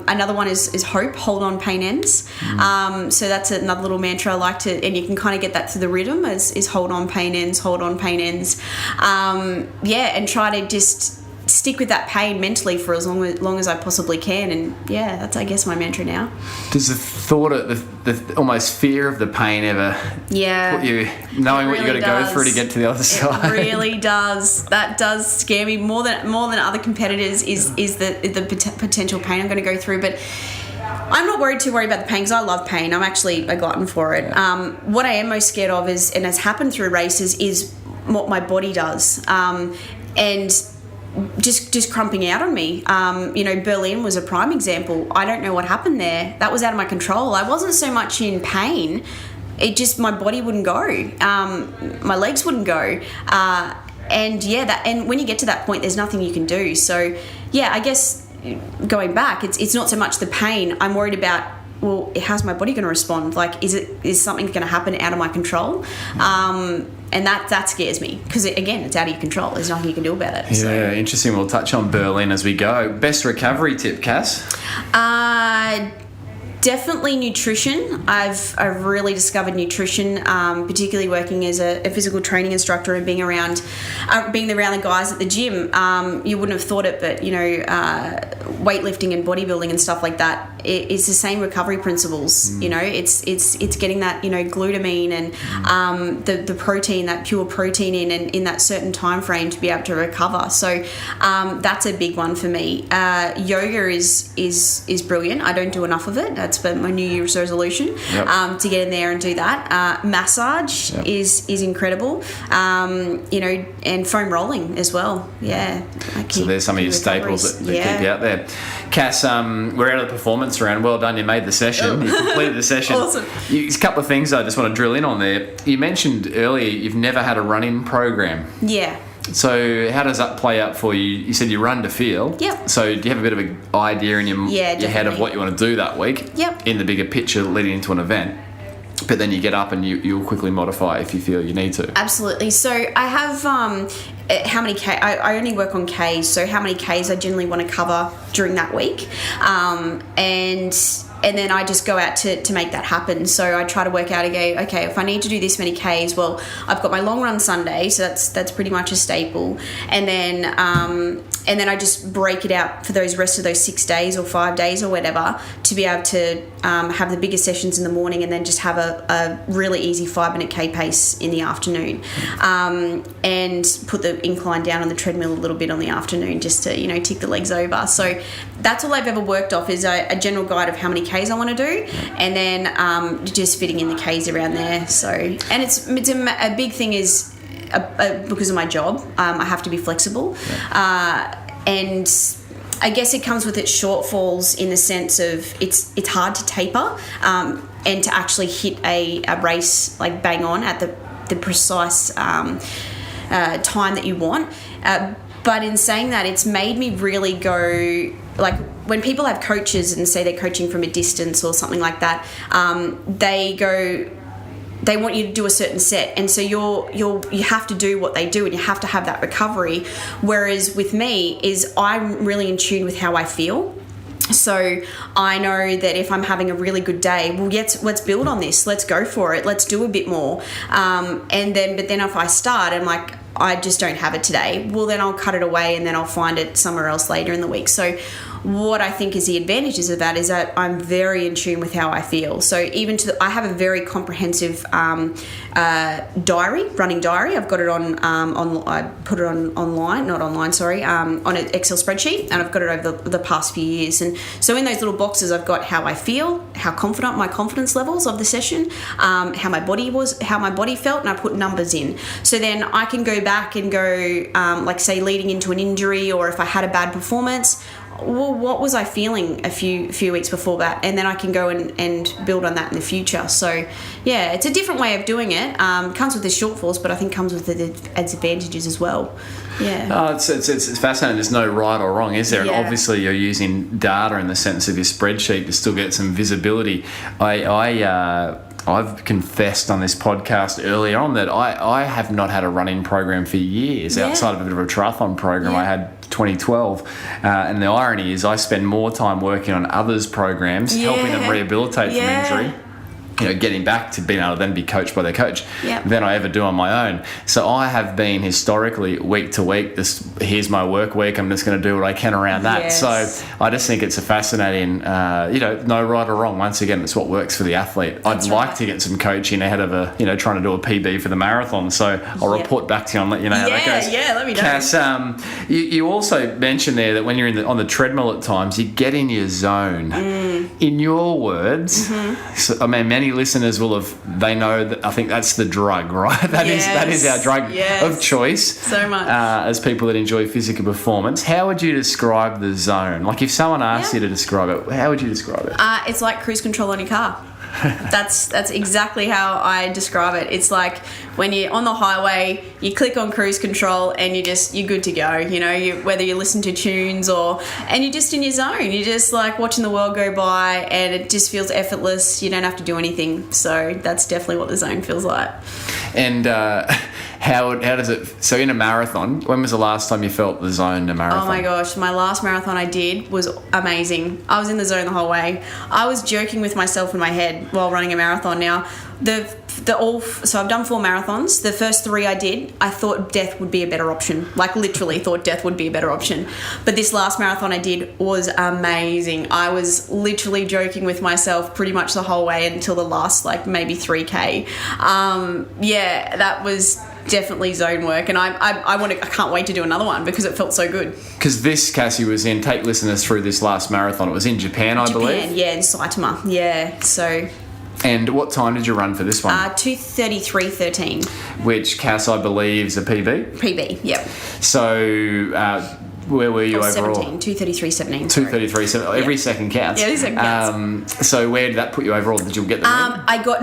Another one is hope. Hold on, pain ends. So that's another little mantra I like to, and you can kind of get that through the rhythm. Is hold on, pain ends. Hold on, pain ends. And try to just stick with that pain mentally for as long as I possibly can. And yeah, that's, I guess, my mantra now. Does the thought of the almost fear of the pain ever put you knowing what you got to go through to get to the other side? It really does. That does scare me more than other competitors. Is the potential pain I'm going to go through, but I'm not worried about the pain because I love pain. I'm actually a glutton for it. What I am most scared of is, and has happened through races, is what my body does, and just crumping out on me. You know, Berlin was a prime example. I don't know what happened there. That was out of my control. I wasn't so much in pain. It just, my body wouldn't go. My legs wouldn't go. And when you get to that point, there's nothing you can do. So yeah, I guess going back, it's not so much the pain. I'm worried about, well, how's my body going to respond? Like, is something going to happen out of my control? And that scares me because, again, it's out of your control. There's nothing you can do about it. Yeah, so. Interesting. We'll touch on Berlin as we go. Best recovery tip, Cass? Definitely nutrition. I've really discovered nutrition, particularly working as a physical training instructor and being around the guys at the gym. You wouldn't have thought it, but you know, weightlifting and bodybuilding and stuff like that. It's the same recovery principles. You know, it's getting that, you know, glutamine and the protein, that pure protein in that certain time frame to be able to recover. So that's a big one for me. Yoga is brilliant. I don't do enough of it. That's my New Year's resolution, to get in there and do that. Massage is incredible. You know, and foam rolling as well. Yeah. So there's some of your staples that keep you out there. Cass, we're out of the performance round. Well done, you made the session. You completed the session. Awesome. A couple of things I just want to drill in on there. You mentioned earlier you've never had a run-in program. Yeah. So how does that play out for you? You said you run to feel. Yep. So do you have a bit of an idea in your head of what you want to do that week? Yep. In the bigger picture leading into an event? But then you get up and you'll quickly modify if you feel you need to. Absolutely. So I have how many K? I only work on Ks. So how many Ks I generally want to cover during that week, and then I just go out to make that happen. So I try to work out, okay, if I need to do this many Ks, well, I've got my long run Sunday, so that's pretty much a staple. And then I just break it out for those rest of those 6 days or 5 days or whatever to be able to have the bigger sessions in the morning and then just have a really easy 5-minute K pace in the afternoon. And put the incline down on the treadmill a little bit on the afternoon just to, tick the legs over. So that's all I've ever worked off is a general guide of how many Ks I want to do, and then just fitting in the Ks around there. So, and it's a big thing is because of my job, I have to be flexible, and I guess it comes with its shortfalls in the sense of it's hard to taper and to actually hit a race like bang on at the precise time that you want. But in saying that, it's made me really go, like when people have coaches and say they're coaching from a distance or something like that, they want you to do a certain set, and so you have to do what they do, and you have to have that recovery. Whereas with me, is I'm really in tune with how I feel. So I know that if I'm having a really good day, well, let's build on this. Let's go for it. Let's do a bit more. But then if I start and like I just don't have it today, well, then I'll cut it away and then I'll find it somewhere else later in the week. So what I think is the advantages of that is that I'm very in tune with how I feel. So even I have a very comprehensive running diary. I've got it on I put it on online, not online, sorry, on an Excel spreadsheet, and I've got it over the past few years. And so in those little boxes, I've got how I feel, how confident, my confidence levels of the session, how my body felt, and I put numbers in. So then I can go back and go, like say leading into an injury, or if I had a bad performance, well, what was I feeling a few weeks before that? And then I can go and build on that in the future. So, yeah, it's a different way of doing it. Comes with the shortfalls, but I think comes with its advantages as well. Yeah. It's fascinating. There's no right or wrong, is there? Yeah. And obviously you're using data in the sense of your spreadsheet to still get some visibility. I've confessed on this podcast earlier on that I have not had a running program for years outside of a bit of a triathlon program I had 2012, and the irony is I spend more time working on others' programs, helping them rehabilitate from injury, getting back to being able to then be coached by their coach than I ever do on my own. So I have been historically week to week, here's my work week, I'm just going to do what I can around that. Yes. So I just think it's a fascinating, no right or wrong. Once again, it's what works for the athlete. I'd like to get some coaching ahead of trying to do a PB for the marathon. So I'll report back to you and let you know how that goes. Yeah, let me know. Cass, you also mentioned there that when you're on the treadmill at times, you get in your zone. In your words, so, I mean, many listeners they know that I think that's the drug, right? That is our drug of choice. So much. As people that enjoy physical performance. How would you describe the zone? Like if someone asked you to describe it, how would you describe it? It's like cruise control on your car. That's exactly how I describe it. It's like when you're on the highway, you click on cruise control and you're good to go. Whether you listen to tunes and you're just in your zone. You're just like watching the world go by, and it just feels effortless. You don't have to do anything. So that's definitely what the zone feels like. And how does it? So in a marathon, when was the last time you felt the zone in a marathon? Oh my gosh, my last marathon I did was amazing. I was in the zone the whole way. I was joking with myself in my head while running a marathon. Now, so I've done 4 marathons. The first 3 I did, I thought death would be a better option. Like literally thought death would be a better option. But this last marathon I did was amazing. I was literally joking with myself pretty much the whole way until the last maybe 3K. That was definitely zone work, and I can't wait to do another one because it felt so good. Because this, Cassie, take listeners through this last marathon. It was in Japan, I believe. Yeah, in Saitama. Yeah, so. And what time did you run for this one? 2:33:13. Which, Cass, I believe, is a PB? PB, yep. So, where were you overall? 2:33:17. 2:33:17. Every second counts. Yeah, every second counts. So where did that put you overall? Did you get the win? I got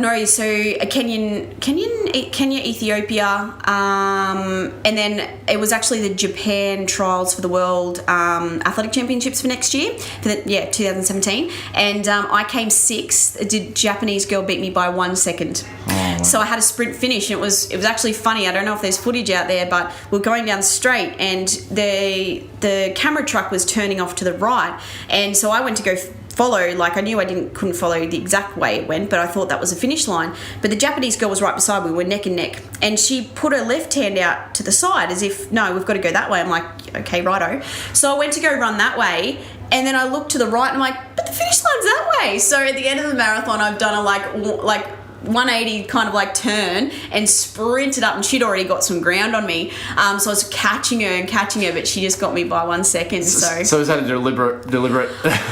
Kenya, Ethiopia, and then it was actually the Japan trials for the World Athletic Championships for next year, 2017, and I came 6th. The Japanese girl beat me by 1 second. Oh. So I had a sprint finish, and it was actually funny. I don't know if there's footage out there, but we're going down straight, and the camera truck was turning off to the right, and so I went to go follow. Like, I knew I couldn't follow the exact way it went, but I thought that was a finish line. But the Japanese girl was right beside me. We were neck and neck. And she put her left hand out to the side as if, no, we've got to go that way. I'm like, okay, righto. So I went to go run that way. And then I looked to the right and I'm like, but the finish line's that way. So at the end of the marathon, I've done a like 180 kind of like turn and sprinted up, and she'd already got some ground on me. So I was catching her, but she just got me by 1 second. So is that a deliberate?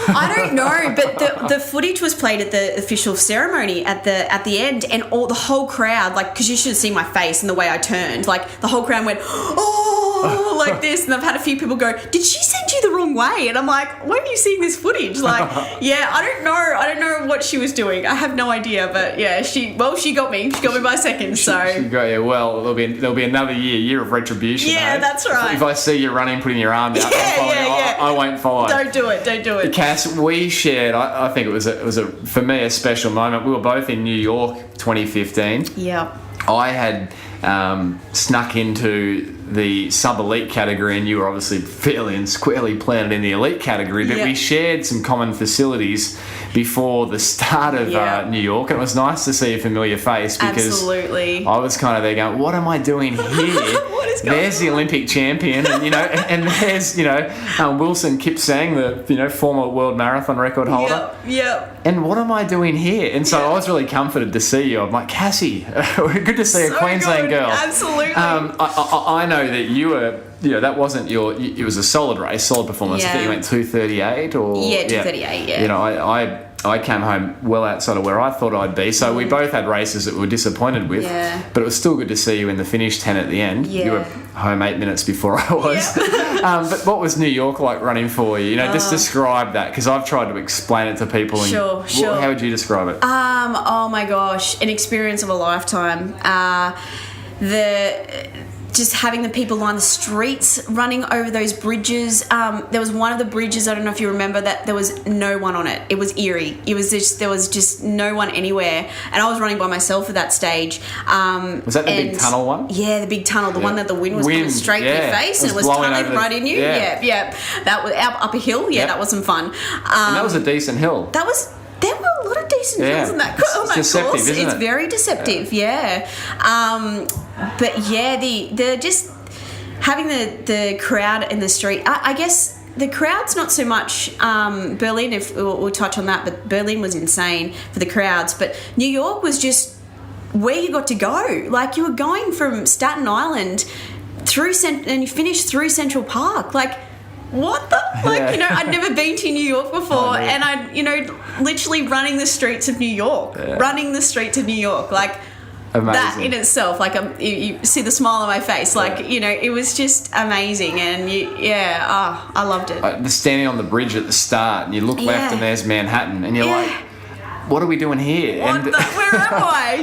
I don't know, but the footage was played at the official ceremony at the end, and the whole crowd, like, because you should have seen my face and the way I turned, like the whole crowd went, oh, like this, and I've had a few people go, did she send you the wrong way? And I'm like, when are you seeing this footage? Like, yeah, I don't know what she was doing. I have no idea, but yeah, she got me. She got me by a second. So she got you. Well, there'll be another year of retribution. Yeah, that's right. If I see you running, putting your arm out, I won't follow. Don't do it. Cass, we shared. I think it was for me a special moment. We were both in New York, 2015. Yeah. I had snuck into the sub-elite category, and you were obviously fairly and squarely planted in the elite category, but we shared some common facilities before the start of New York, and it was nice to see a familiar face, because absolutely, I was kind of there going, what am I doing here? There's the Olympic champion, and and there's Wilson Kipsang, the former world marathon record holder. Yep. And what am I doing here? And so I was really comforted to see you. I'm like, Cassie, good to see a Queensland girl. Absolutely. I know that you were, that wasn't it was a solid race, solid performance. I think you went 2:38 or... Yeah, 2:38, yeah. I came home well outside of where I thought I'd be, so we both had races that we were disappointed with, but it was still good to see you in the finish 10 at the end. You were home 8 minutes before I was. But what was New York like running for you? Just describe that, because I've tried to explain it to people. And Sure. How would you describe it? Oh my gosh, an experience of a lifetime. Just having the people line the streets, running over those bridges. There was one of the bridges, I don't know if you remember, that there was no one on it. It was eerie. There was just no one anywhere. And I was running by myself at that stage. Was that the big tunnel one? Yeah, the big tunnel, the one that the wind was coming straight in your face, and it was tunneling right in you. Yeah. That was up a hill. Yeah, that wasn't fun. And that was a decent hill. There were a lot of decent hills on that course. Deceptive, isn't it? It's very deceptive, yeah. But yeah, the just having the crowd in the street. I guess the crowd's not so much Berlin. If we'll touch on that, but Berlin was insane for the crowds. But New York was just where you got to go. Like, you were going from Staten Island and you finished through Central Park. Like, what the? I'd never been to New York before, and I, literally running the streets of New York. Like, amazing. That in itself, like, you see the smile on my face. Like, it was just amazing, and I loved it. Standing on the bridge at the start, and you look left, and there's Manhattan, and you're like, what are we doing here? Where am I?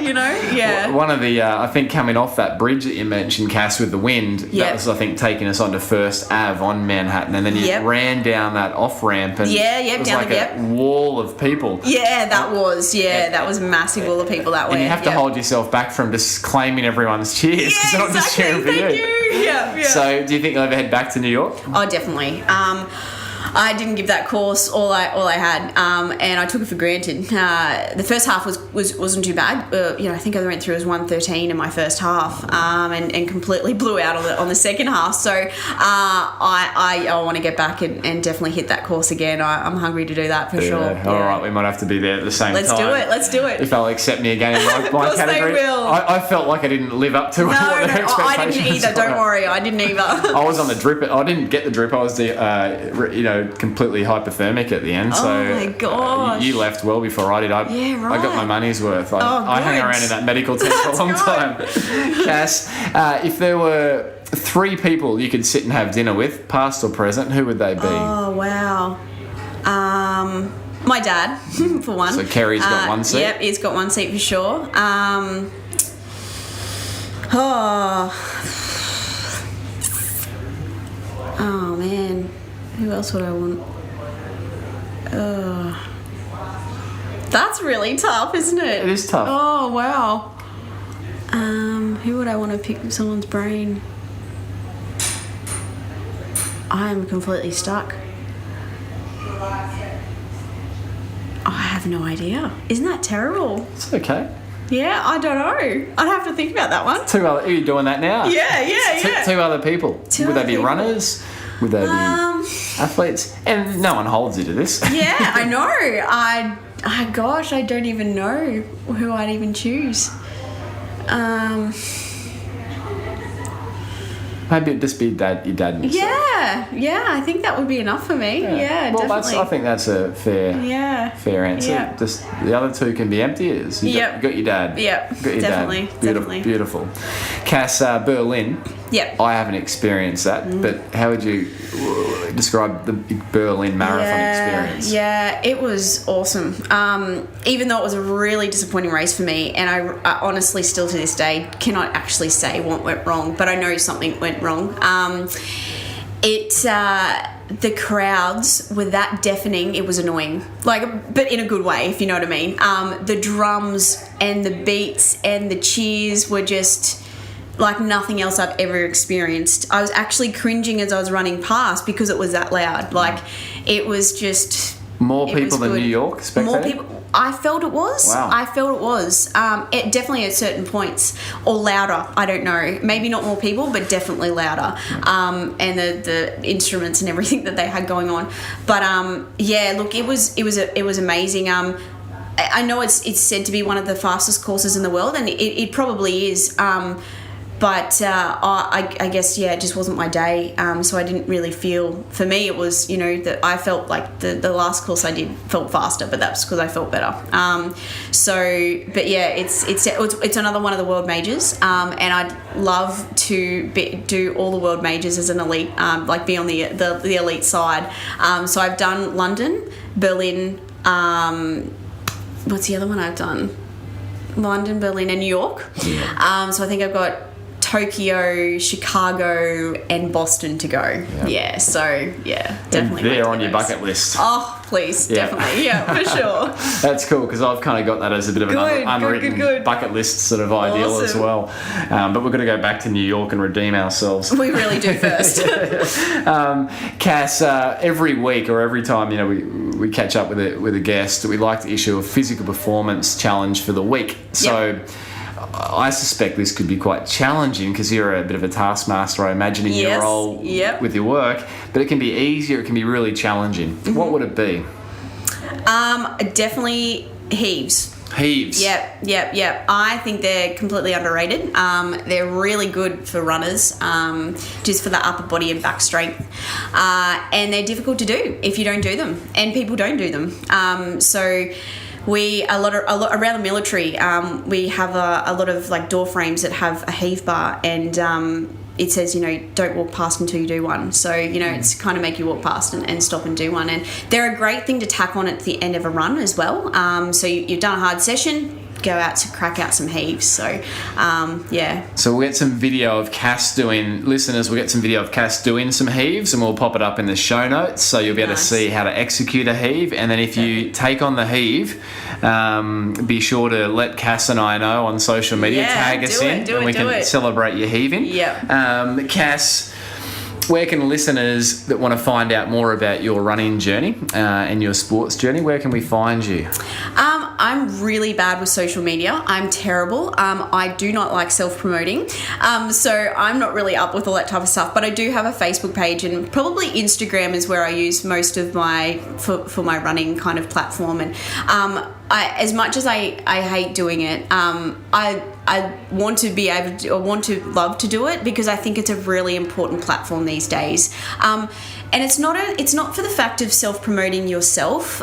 Yeah. One of the, I think, coming off that bridge that you mentioned, Cass, with the wind, that was, I think, taking us onto First Ave on Manhattan, and then you ran down that off ramp, and it was down like a wall of people. Yeah, that was a massive wall of people that way. And you have to hold yourself back from just claiming everyone's cheers, because they're not just cheering for you. Thank you. Yeah. So, do you think you'll ever head back to New York? Oh, definitely. I didn't give that course all I had, and I took it for granted. The first half wasn't too bad. I think I went through as 1:13 in my first half, and completely blew out on the second half. So I want to get back and definitely hit that course again. I'm hungry to do that for sure. All right, we might have to be there at the same time. Let's do it. If they'll accept me again in my category. They will. I felt like I didn't live up to what their expectations were. I didn't either. Don't worry, I didn't either. I was on the drip. I didn't get the drip. I was completely hypothermic at the end. So oh my gosh. You left well before I did. I got my money's worth. I hung around in that medical tent for a long time. Cass, if there were 3 people you could sit and have dinner with, past or present, who would they be? Oh, wow. My dad, for one. So Kerry's got one seat? Yep, he's got one seat for sure. Oh, man. Who else would I want? That's really tough, isn't it? It is tough. Oh, wow. Who would I want to pick someone's brain? I am completely stuck. have no idea. Isn't that terrible? It's okay. Yeah, I don't know. I'd have to think about that one. Are you doing that now? Yeah. Two other people. Would they be people. Runners? Would they be athletes? And no one holds you to this. Yeah, I know. I don't even know who I'd even choose. Maybe it'd just be your dad and yourself. Yeah, I think that would be enough for me. Yeah, well, definitely. I think that's a fair answer. Yeah. Just the other two can be empty. You got your dad. Yep, Got your definitely, dad. definitely. Beautiful. Cass, Berlin. Yep. I haven't experienced that, but how would you describe the Berlin Marathon experience? Yeah, it was awesome. Even though it was a really disappointing race for me, and I honestly still to this day cannot actually say what went wrong, but I know something went wrong. The crowds were that deafening, it was annoying. But in a good way, if you know what I mean. The drums and the beats and the cheers were just like nothing else I've ever experienced. I was actually cringing as I was running past because it was that loud. It was just... More people than New York spectating? More people. I felt it was. Wow. I felt it was. It definitely at certain points. Or louder. I don't know. Maybe not more people, but definitely louder. And the instruments and everything that they had going on. But look, it was amazing. I know it's said to be one of the fastest courses in the world, and it probably is. But I guess, it just wasn't my day. So I didn't really feel... For me, it was, that I felt like the last course I did felt faster, but that's because I felt better. It's another one of the world majors. And I'd love to do all the world majors as an elite, be on the elite side. So I've done London, Berlin... what's the other one I've done? London, Berlin, and New York. Yeah. So I think I've got Tokyo, Chicago, and Boston to go. Yep. Definitely. And they're on your bucket list. Oh, please, definitely. Yeah, for sure. That's cool, because I've kind of got that as a bit of an unwritten bucket list sort of ideal as well. But we're going to go back to New York and redeem ourselves. We really do first. Cass, every week or every time we catch up with a guest, we like to issue a physical performance challenge for the week. So I suspect this could be quite challenging because you're a bit of a taskmaster, I imagine, in your role with your work. But it can be easy or it can be really challenging. Mm-hmm. What would it be? Definitely heaves. Heaves. Yep. I think they're completely underrated. They're really good for runners, just for the upper body and back strength. And they're difficult to do if you don't do them, and people don't do them. So a lot around the military, we have a lot of door frames that have a heave bar, and it says, don't walk past until you do one. So, it's kind of make you walk past and stop and do one. And they're a great thing to tack on at the end of a run as well. So you've done a hard session, go out to crack out some heaves. So, So we'll get some video of Cass doing some heaves, and we'll pop it up in the show notes, so you'll be able to see how to execute a heave. And then if you take on the heave, be sure to let Cass and I know on social media, tag us in, and we can celebrate your heaving. Cass, where can listeners that want to find out more about your running journey and your sports journey, where can we find you? I'm really bad with social media. I'm terrible. I do not like self-promoting. So I'm not really up with all that type of stuff. But I do have a Facebook page, and probably Instagram is where I use most of for my running kind of platform. And as much as I hate doing it, I want to be able to, love to do it, because I think it's a really important platform these days. And it's not for the fact of self-promoting yourself.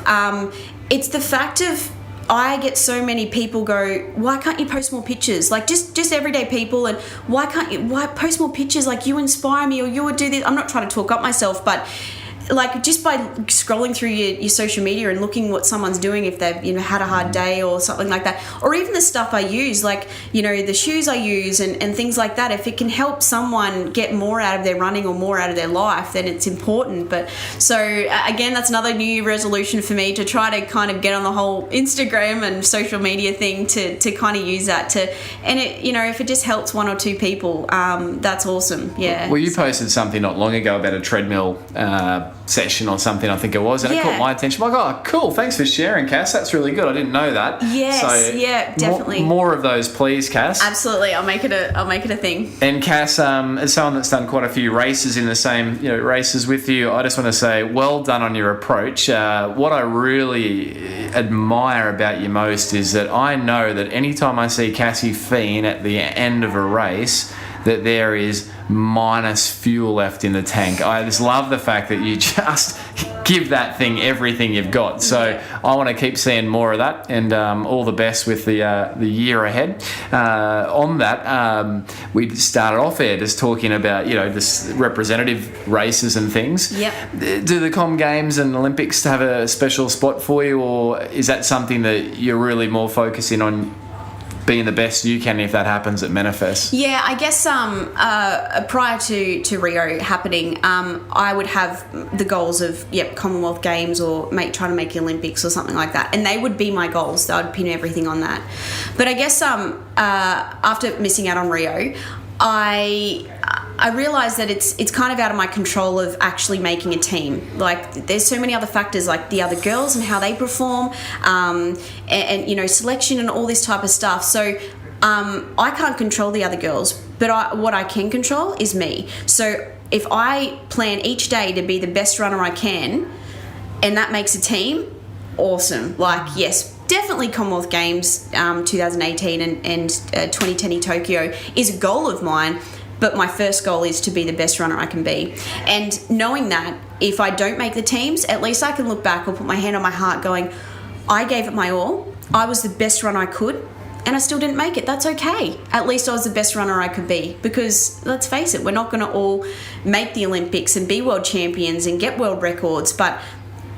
It's the fact of, I get so many people go, why can't you post more pictures? Just everyday people, and why post more pictures? You inspire me, or you would do this. I'm not trying to talk up myself, but just by scrolling through your social media and looking what someone's doing, if they've had a hard day or something like that, or even the stuff I use, the shoes I use and things like that, if it can help someone get more out of their running or more out of their life, then it's important. But so again, that's another New Year resolution for me, to try to kind of get on the whole Instagram and social media thing, to kind of use that and it, if it just helps one or two people, that's awesome. Yeah. Well, you posted something not long ago about a treadmill session or something, I think it was, and it caught my attention. I'm like, oh, cool, thanks for sharing, Cass. That's really good. I didn't know that. Yes, so definitely. More of those, please, Cass. Absolutely, I'll make it a thing. And Cass, as someone that's done quite a few races in the same races with you, I just want to say, well done on your approach. What I really admire about you most is that I know that anytime I see Cassie Fien at the end of a race, that there is minus fuel left in the tank. I just love the fact that you just give that thing everything you've got. So I want to keep seeing more of that, and all the best with the year ahead. On that, we started off there just talking about this representative races and things. Yep. Do the Com Games and Olympics have a special spot for you, or is that something that you're really more focusing on being the best you can if that happens at manifest? Yeah, I guess prior to Rio happening, I would have the goals of Commonwealth Games or trying to make the Olympics or something like that, and they would be my goals. I would pin everything on that. But I guess after missing out on Rio, I realised that it's kind of out of my control of actually making a team. Like, there's so many other factors, like the other girls and how they perform, and selection and all this type of stuff. So I can't control the other girls, but what I can control is me. So if I plan each day to be the best runner I can, and that makes a team, awesome. Like, yes, definitely Commonwealth Games 2018 and 2010 in Tokyo is a goal of mine, but my first goal is to be the best runner I can be. And knowing that if I don't make the teams, at least I can look back or put my hand on my heart going, I gave it my all, I was the best runner I could, and I still didn't make it. That's okay. At least I was the best runner I could be, because let's face it, we're not going to all make the Olympics and be world champions and get world records, but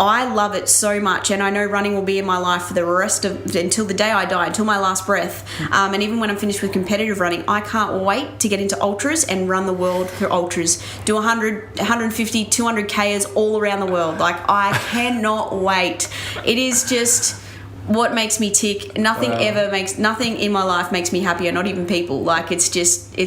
I love it so much, and I know running will be in my life for the rest of until the day I die, until my last breath. And even when I'm finished with competitive running, I can't wait to get into ultras and run the world through ultras. Do 100, 150, 200 Ks all around the world. Like, I cannot wait. It is just what makes me tick. Nothing in my life makes me happier, not even people. Like, it's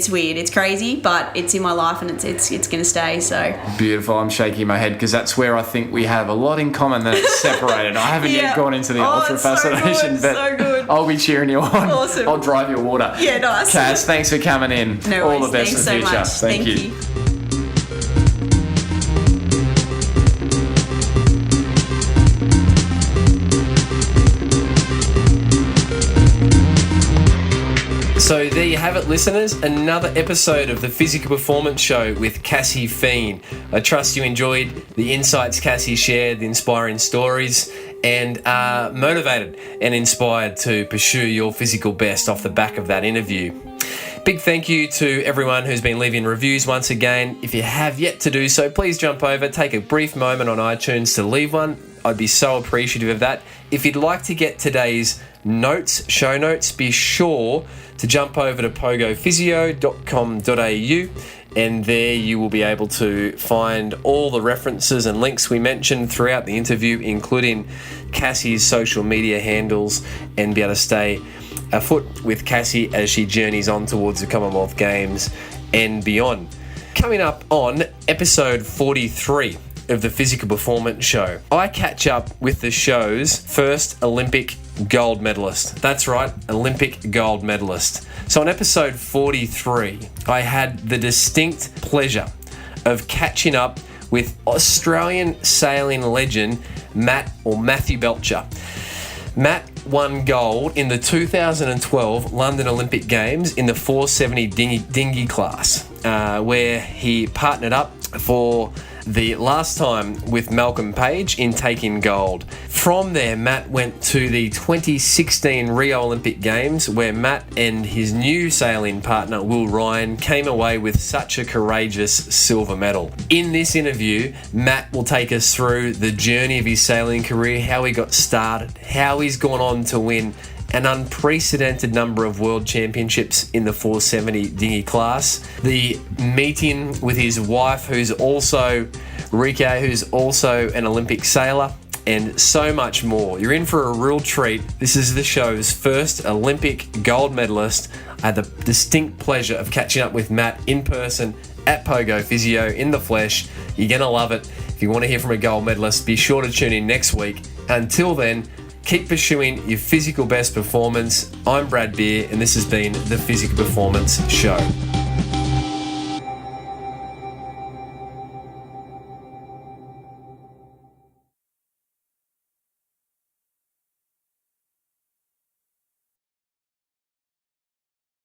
weird, it's crazy, but it's in my life, and it's gonna stay. So beautiful. I'm shaking my head because that's where I think we have a lot in common that it's separated. I haven't yet gone into the ultra fascination, but so good. I'll be cheering you on. Awesome. I'll drive your water. Yeah, nice. Cass, thanks for coming in. No worries. All the best Thanks in the future. so much. Thank you. So there you have it, listeners. Another episode of the Physical Performance Show with Cassie Fien. I trust you enjoyed the insights Cassie shared, the inspiring stories, and are motivated and inspired to pursue your physical best off the back of that interview. Big thank you to everyone who's been leaving reviews once again. If you have yet to do so, please jump over, take a brief moment on iTunes to leave one. I'd be so appreciative of that. If you'd like to get today's show notes, be sure to jump over to pogophysio.com.au, and there you will be able to find all the references and links we mentioned throughout the interview, including Cassie's social media handles, and be able to stay afoot with Cassie as she journeys on towards the Commonwealth Games and beyond. Coming up on episode 43 of the Physical Performance Show, I catch up with the show's first Olympic gold medalist. That's right, Olympic gold medalist. So on episode 43, I had the distinct pleasure of catching up with Australian sailing legend Matthew Belcher. Matt won gold in the 2012 London Olympic Games in the 470 dinghy class, where he partnered up for the last time with Malcolm Page in taking gold. From there, Matt went to the 2016 Rio Olympic Games, where Matt and his new sailing partner, Will Ryan, came away with such a courageous silver medal. In this interview, Matt will take us through the journey of his sailing career, how he got started, how he's gone on to win an unprecedented number of world championships in the 470 dinghy class, the meeting with his wife, who's also Rika, who's also an Olympic sailor, and so much more. You're in for a real treat. This is the show's first Olympic gold medalist. I had the distinct pleasure of catching up with Matt in person at Pogo Physio in the flesh. You're going to love it. If you want to hear from a gold medalist, be sure to tune in next week. Until then, keep pursuing your physical best performance. I'm Brad Beer, and this has been the Physical Performance Show.